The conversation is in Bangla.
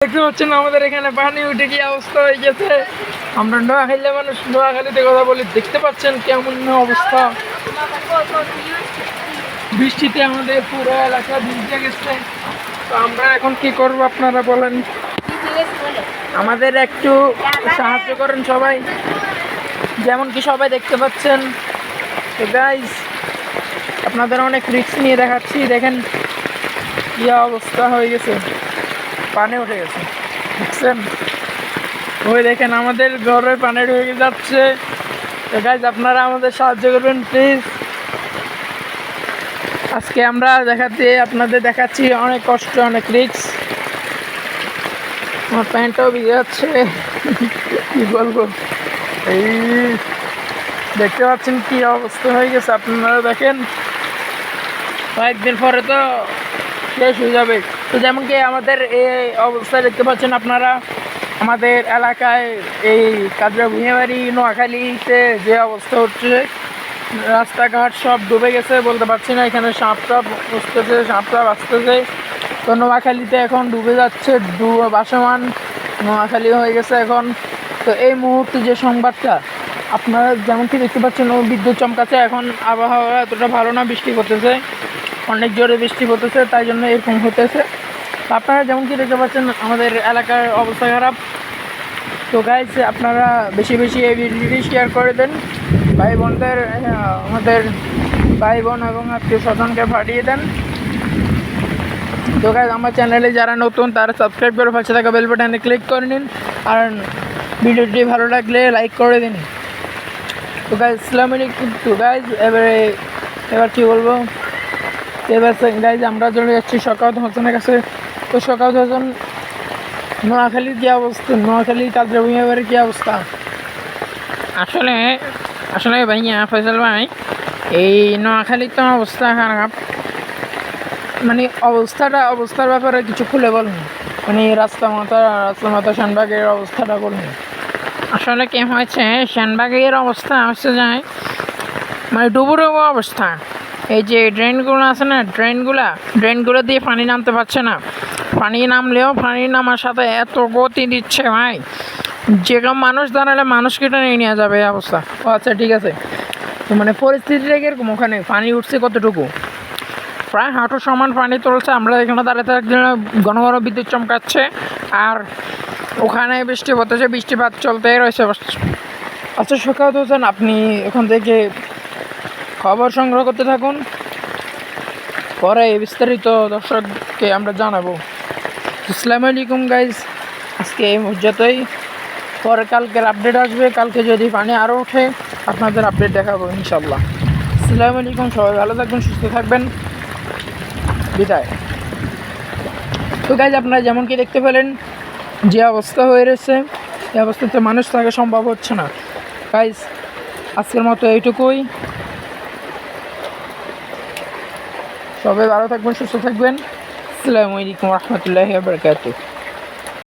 দেখতে পাচ্ছেন আমাদের এখানে পানি উঠে কি অবস্থা হয়ে গেছে। আমরা নোয়াখালী মানুষ, নোয়াখালীতে কথা বলি, দেখতে পাচ্ছেন কেমন অবস্থা। বৃষ্টিতে আমাদের পুরো এলাকা ভিজে গেছে। তো আমরা এখন কি করব আপনারা বলেন, আমাদের একটু সাহায্য করেন সবাই, যেমন কি সবাই দেখতে পাচ্ছেন। তো গাইস, আপনাদের অনেক রিস্ক নিয়ে দেখাচ্ছি। দেখেন কি অবস্থা হয়ে গেছে, পানি উঠে গেছে দেখছেন। ওই দেখেন আমাদের ঘরে পানি ঢুকে যাচ্ছে। তো গাইস, আপনারা আমাদের সাহায্য করবেন প্লিজ। আজকে আমরা আপনাদের দেখাচ্ছি অনেক কষ্ট, অনেক রিস্ক। আমার প্যান্টটাও ভিজে যাচ্ছে, কি বলবো। এই দেখতে পাচ্ছেন কি অবস্থা হয়ে গেছে, আপনারা দেখেন। কয়েকদিন পরে তো শেষ হয়ে যাবে। তো যেমন কি আমাদের এই অবস্থা দেখতে পাচ্ছেন আপনারা, আমাদের এলাকায় এই কাজরা ভুঁইয়াবাড়ি নোয়াখালীতে যে অবস্থা হচ্ছে, রাস্তাঘাট সব ডুবে গেছে বলতে পারছি না। এখানে সাপটাপ বসতেছে, সাপটাপ আসতেছে। তো নোয়াখালীতে এখন ডুবে যাচ্ছে, ভাসমান নোয়াখালী হয়ে গেছে এখন। তো এই মুহূর্তে যে সংবাদটা আপনারা যেমন কি দেখতে পাচ্ছেন, বিদ্যুৎ চমকাচ্ছে। এখন আবহাওয়া এতটা ভালো না, বৃষ্টি পড়তেছে, অনেক জোরে বৃষ্টি পড়তেছে, তাই জন্য এরকম হতেছে। আপনারা যেমন কি দেখতে পাচ্ছেন আমাদের এলাকার অবস্থা খারাপ। তো গাইজ, আপনারা বেশি বেশি এই ভিডিওটি শেয়ার করে দেন ভাই বোনদের, আমাদের ভাই বোন এবং আত্মীয় স্বজনকে পাঠিয়ে দেন। তো গাইজ, আমার চ্যানেলে যারা নতুন তারা সাবস্ক্রাইব করে পাশে থাকা বেল বাটনে ক্লিক করে নিন, আর ভিডিওটি ভালো লাগলে লাইক করে দিন। তো গাইজ, আসসালামু আলাইকুম। তো গাইজ, এবার কী বলবো, এবার গাইজ আমরা চলে যাচ্ছি শওকত হোসেনের কাছে। তো শওকত হোসেন, নোয়াখালীর কী অবস্থা, নোয়াখালীর কাজরা ভুঁইয়াবাড়ির কী অবস্থা? আসলে আসলে ভাইয়া ফয়সাল ভাই, এই নোয়াখালীর তো অবস্থা খারাপ। মানে অবস্থার ব্যাপারে কিছু খুলে বলুন। মানে রাস্তা মাথা শানবাগের অবস্থাটা বলুন। আসলে কি হয়েছে, শানবাগের অবস্থা হচ্ছে যায় মানে ডুবুডুবু অবস্থা। এই যে ড্রেনগুলো আছে না, ড্রেনগুলো দিয়ে পানি নামতে পারছে না। পানি নামলেও পানি নামার সাথে এত গতি দিচ্ছে ভাই, যেরকম মানুষ দাঁড়ালে মানুষকে টেনে নিয়ে যাবে এই অবস্থা। ও আচ্ছা, ঠিক আছে। তো মানে পরিস্থিতিটা কিরকম ওখানে? পানি উঠছে কতটুকু? প্রায় হাঁটু সমান পানি তুলছে। আমরা এখানে দাঁড়িয়ে থাকলে ঘন ঘন বিদ্যুৎ চমকাচ্ছে, আর ওখানে বৃষ্টি পড়তেছে, বৃষ্টিপাত চলতেই রয়েছে। আচ্ছা শওকত হোসেন, আপনি ওখান থেকে খবর সংগ্রহ করতে থাকুন, পরে বিস্তারিত দর্শককে আমরা জানাবো। আসসালামু আলাইকুম গাইজ, আজকে এই পর্যন্তই। পরে কালকের আপডেট আসবে, কালকে যদি পানি আরও ওঠে আপনাদের আপডেট দেখাবো ইনশাল্লাহ। আসসালামু আলাইকুম, সবাই ভালো থাকবেন, সুস্থ থাকবেন, বিদায়। তো গাইজ, আপনারা যেমন কি দেখতে পেলেন যে অবস্থা হয়ে রয়েছে, এই অবস্থাতে মানুষ থাকা সম্ভব হচ্ছে না। গাইজ, আজকের মতো এইটুকুই। সবাই ভালো থাকবেন, সুস্থ থাকবেন। আসসালামু আলাইকুম রহমতুল্লাহি ওয়া বারাকাতুহু।